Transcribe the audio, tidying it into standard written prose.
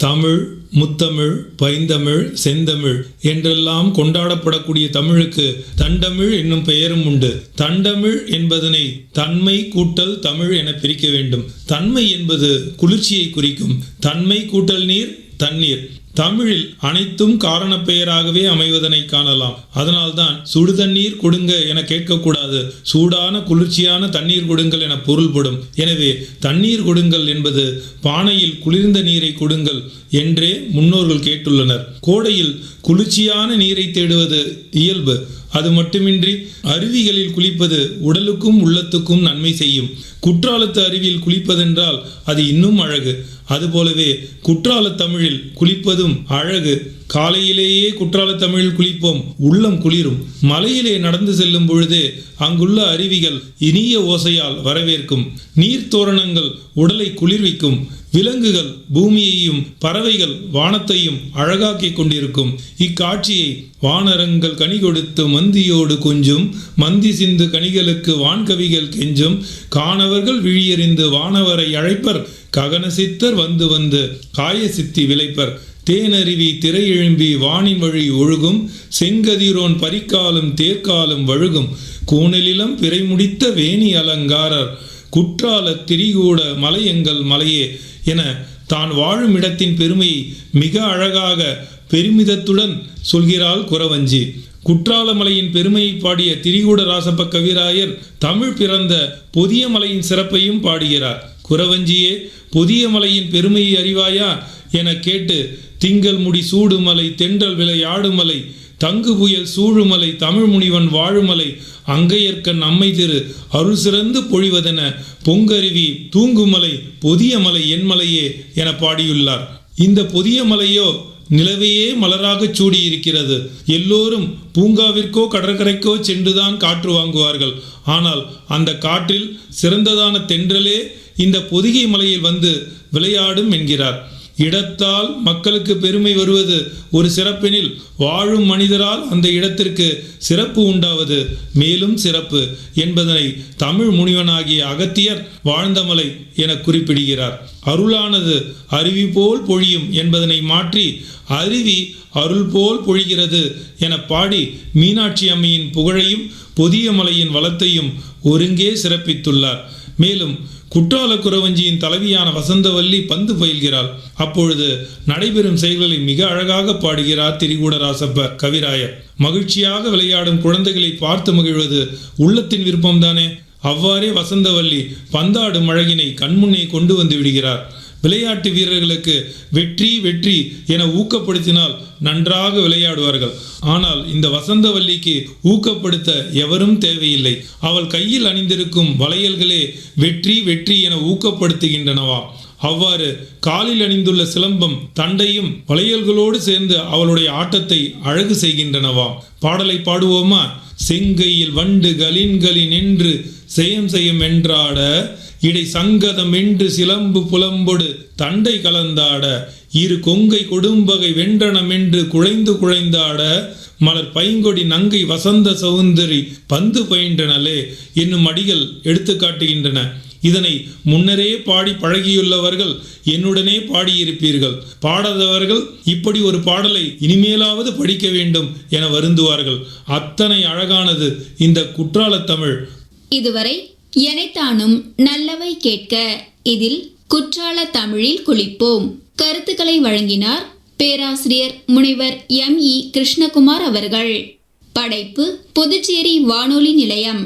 தமிழ், முத்தமிழ், பைந்தமிழ், செந்தமிழ் என்றெல்லாம் கொண்டாடப்படக்கூடிய தமிழுக்கு தண்டமிழ் என்னும் பெயரும் உண்டு. தண்டமிழ் என்பதனை தன்மை கூட்டல் தமிழ் என பிரிக்க வேண்டும். தன்மை என்பது குளிர்ச்சியை குறிக்கும். தன்மை கூட்டல் நீர் தண்ணீர். தமிழில் அனைத்தும் காரண பெயராகவே அமைவதனை காணலாம். அதனால்தான் சுடு தண்ணீர் கொடுங்க என கேட்கக்கூடாது, சூடான குளிர்ச்சியான தண்ணீர் கொடுங்கள் என பொருள்படும். எனவே தண்ணீர் கொடுங்கள் என்பது பானையில் குளிர்ந்த நீரை கொடுங்கள் என்றே முன்னோர்கள் கேட்டுள்ளனர். கோடையில் குளிர்ச்சியான நீரை தேடுவது இயல்பு. அது மட்டுமின்றி அருவிகளில் குளிப்பது உடலுக்கும் உள்ளத்துக்கும் நன்மை செய்யும். குற்றாலத்து அருவியில் குளிப்பதென்றால் அது இன்னும் அழகு. அதுபோலவே குற்றால தமிழில் குளிப்பதும் அழகு. காலையிலேயே குற்றால தமிழில் குளிப்போம், உள்ளம் குளிரும். மலையிலே நடந்து செல்லும் பொழுதே அங்குள்ள அருவிகள் இனிய ஓசையால் வரவேற்கும். நீர்த்தோரணங்கள் உடலை குளிர்விக்கும். விலங்குகள் பூமியையும் பறவைகள் வானத்தையும் அழகாக்கிக் கொண்டிருக்கும். இக்காட்சியை வானரங்கள் கனி கொடுத்து மந்தியோடு கொஞ்சும், மந்தி சிந்து கனிகளுக்கு வான்கவிகள் கெஞ்சும், காணவர்கள் விழியறிந்து வானவரை அழைப்பர், ககன சித்தர் வந்து வந்து காய சித்தி விளைப்பர், தேனருவி திரை எழும்பி வானின் வழி ஒழுகும், செங்கதிரோன் பரிக்காலும் தேர்காலும் வழுகும், கூணலிலம் பிறை முடித்த வேணி அலங்காரர், குற்றால திரிகூட மலையெங்கள் மலையே என தான் வாழும் இடத்தின் பெருமையை மிக அழகாக பெருமிதத்துடன் சொல்கிறாள் குறவஞ்சி. குற்றாலமலையின் பெருமையை பாடிய திரிகூட ராசப்ப கவிராயர் தமிழ் பிறந்த புதிய மலையின் சிறப்பையும் பாடுகிறார். குறவஞ்சியே, புதிய மலையின் பெருமையை அறிவாயா என கேட்டு, திங்கள் முடி சூடுமலை, தென்றல் விளை ஆடுமலை, தங்கு புயல் சூழுமலை, தமிழ் முனிவன் வாழுமலை, அங்கையர்க்கண் அம்மை திரு அருள் சிறந்து பொழிவதென பொங்கருவி தூங்குமலை, புதிய மலை என் மலையே என பாடியுள்ளார். இந்த புதிய மலையோ நிலவையே மலராக சூடியிருக்கிறது. எல்லோரும் பூங்காவிற்கோ கடற்கரைக்கோ சென்றுதான் காற்று வாங்குவார்கள். ஆனால் அந்த காற்றில் சிறந்ததான தென்றலே இந்த பொதிகை மலையில் வந்து விளையாடும் என்கிறார். இடத்தால் மக்களுக்கு பெருமை வருவது ஒரு சிறப்பெனில், வாழும் மனிதரால் அந்த இடத்திற்கு சிறப்பு உண்டாவது மேலும் சிறப்பு என்பதனை தமிழ் முனிவனாகிய அகத்தியர் வாழ்ந்தமலை என குறிப்பிடுகிறார். அருளானது அருவி போல் பொழியும் என்பதனை மாற்றி அருவி அருள் போல் பொழிகிறது என பாடி மீனாட்சி அம்மையின் புகழையும் புதிய மலையின் வளத்தையும் ஒருங்கே சிறப்பித்துள்ளார். மேலும் குற்றால குறவஞ்சியின் தலைவியான வசந்தவல்லி பந்து பயில்கிறாள். அப்பொழுது நடைபெறும் செயல்களை மிக அழகாக பாடுகிறார் திரிகூடராசப்ப கவிராயர். மகிழ்ச்சியாக விளையாடும் குழந்தைகளை பார்த்து மகிழ்வது உள்ளத்தின் விருப்பம்தானே. அவ்வாறே வசந்தவல்லி பந்தாடும் அழகினை கண்முன்னே கொண்டு வந்து விடுகிறார். விளையாட்டு வீரர்களுக்கு வெற்றி வெற்றி என ஊக்கப்படுத்தினால் நன்றாக விளையாடுவார்கள். ஆனால் இந்த வசந்தவல்லிக்கு ஊக்கப்படுத்த எவரும் தேவையில்லை. அவள் கையில் அணிந்திருக்கும் வளையல்களே வெற்றி வெற்றி என ஊக்கப்படுத்துகின்றனவாம். அவ்வாறு காலில் அணிந்துள்ள சிலம்பம் தண்டையும் வளையல்களோடு சேர்ந்து அவளுடைய ஆட்டத்தை அழகு செய்கின்றனவாம். பாடலை பாடுவோமா? செங்கையில் வண்டு கலின்களின் என்று செயம் செய்யும் என்றாட, இடை சங்கதம் என்று சிலம்பு புலம்பொடு தண்டை கலந்தாட, இரு கொங்கை கொடும்பகை வென்றனம் என்று குழைந்து குழைந்தாட, மலர் பைங்கொடி நங்கை வசந்த சௌந்தரி பந்து பயின்றனலே என்னும் அடிகள் எடுத்து காட்டுகின்றன. இதனை முன்னரே பாடி பழகியுள்ளவர்கள் என்னுடனே பாடியிருப்பீர்கள். பாடாதவர்கள் இப்படி ஒரு பாடலை இனிமேலாவது படிக்க வேண்டும் என வருந்துவார்கள். அத்தனை அழகானது இந்த குற்றால தமிழ். இதுவரை எனைத்தானும் நல்லவை கேட்க இதில் குற்றால தமிழில் குளிப்போம் கருத்துக்களை வழங்கினார் பேராசிரியர் முனைவர் ME கிருஷ்ணகுமார் அவர்கள். படைப்பு புதுச்சேரி வானொலி நிலையம்.